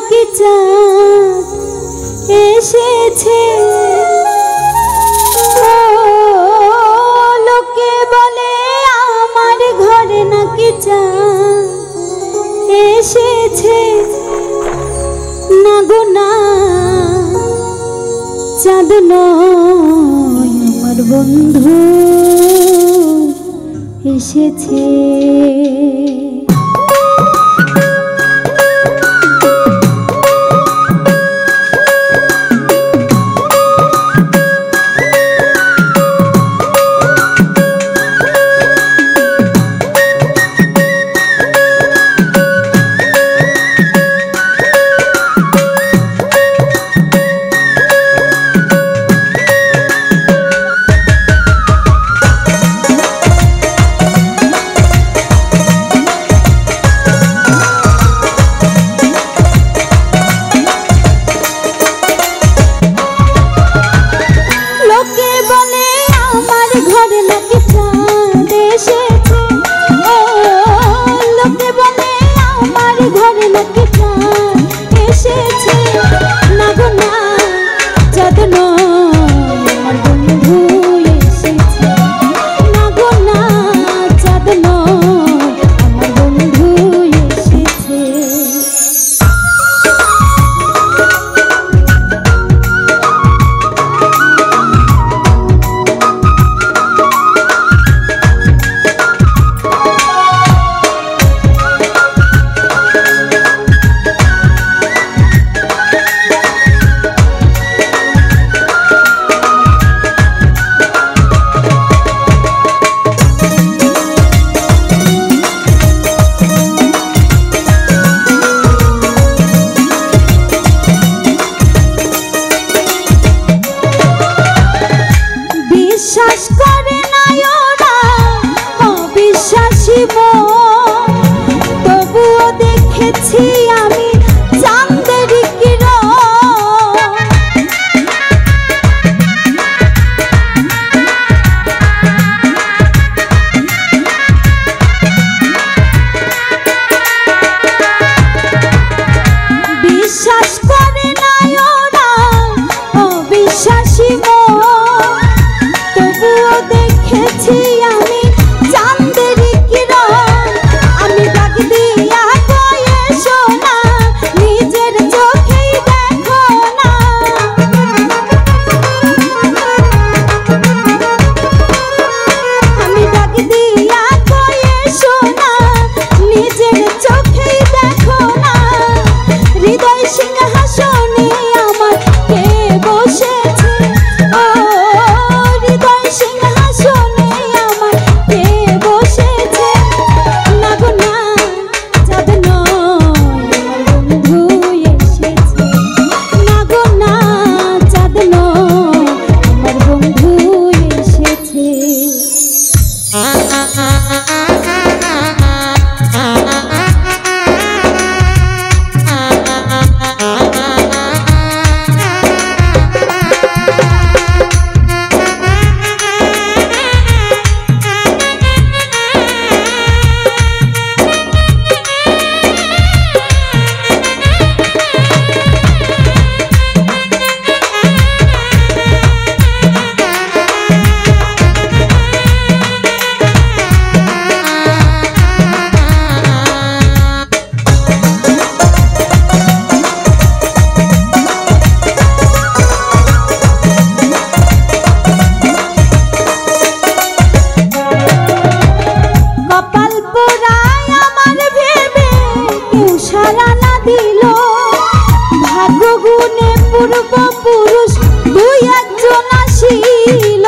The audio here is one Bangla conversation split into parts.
নাকি চাঁদ এসেছে। লোকে বলে আমার ঘরে নাকি চাঁদ এসেছে। না গো না, চাঁদ নয় আমার বন্ধু এসেছে। বিশ্বাস করে না ওরা অবিশ্বাসী মন, তবুও দেখেছি আমি চাঁদের কিরণ। বিশ্বাস করে না ওরা অবিশ্বাসী মন, তবুও দেখেছি আমি চাঁদের কিরণ। আমি ডাক দিয়া কয়ে শোনা, নিজের চোখেই দেখো না। আমি ডাক দিয়া কয়ে শোনা, নিজের চোখেই দেখো না। হৃদয় সিংহাসনে আমার কে বসেছে, ও হৃদয় সিংহাসনে আমার কে বসেছে। না গো না, চাঁদ নয় আমার বন্ধু এসেছে। না গো না, চাঁদ নয় আমার বন্ধু এসেছে। পূর্বপুরুষ দুই একজন আসিল,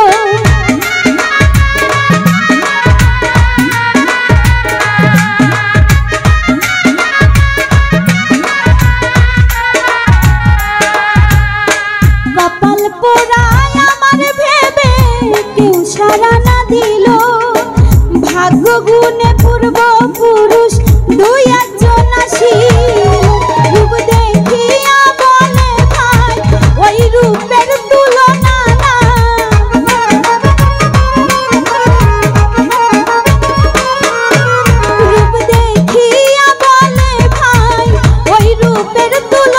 কপাল পোড়ায় আমার ভেবে কেউ সাড়া না দিল। ভাগ্য গুণে পূর্বপুরুষ দুই একজন আসিল, রূপ দেখিয়া বলে ভাই ওই রূপের তুলনা না। রূপ দেখিয়া বলে ভাই ওই রূপের তুলনা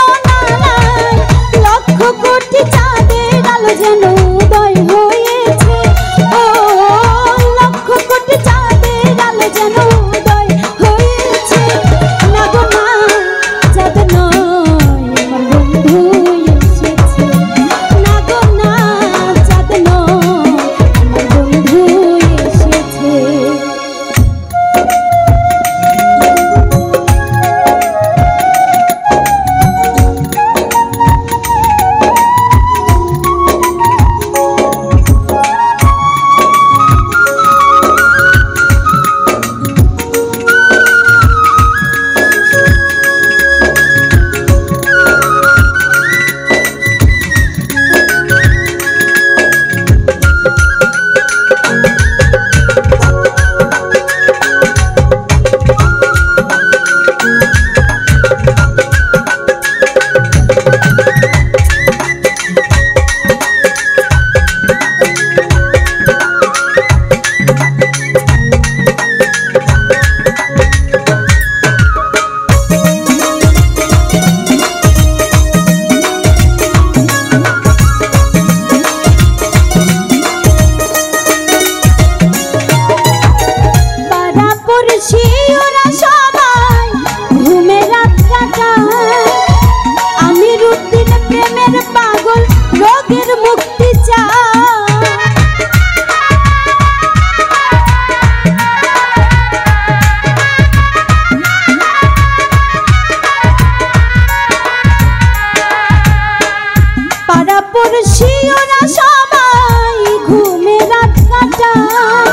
পড়শি ওরা সবাই ঘুমে রাত কাটায়। আমি রুটিন প্রেমের পাগল রোগের মুক্তি চাই। পাড়া পড়শি ওরা সবাই ঘুমে রাত কাটায়।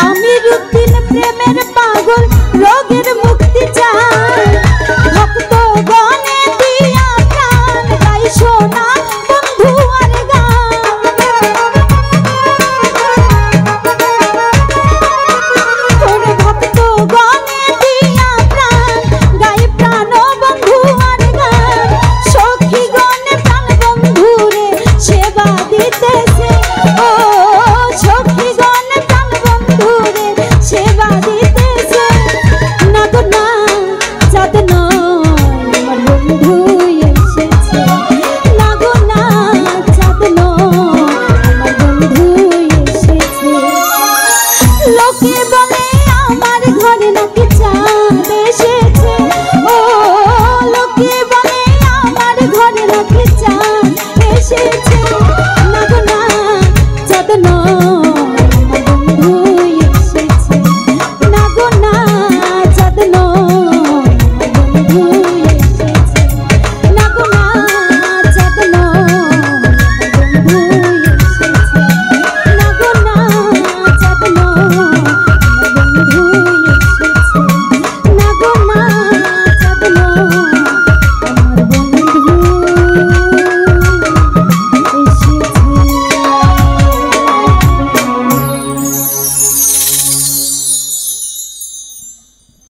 আমি রুটিন প্রেমের পাগল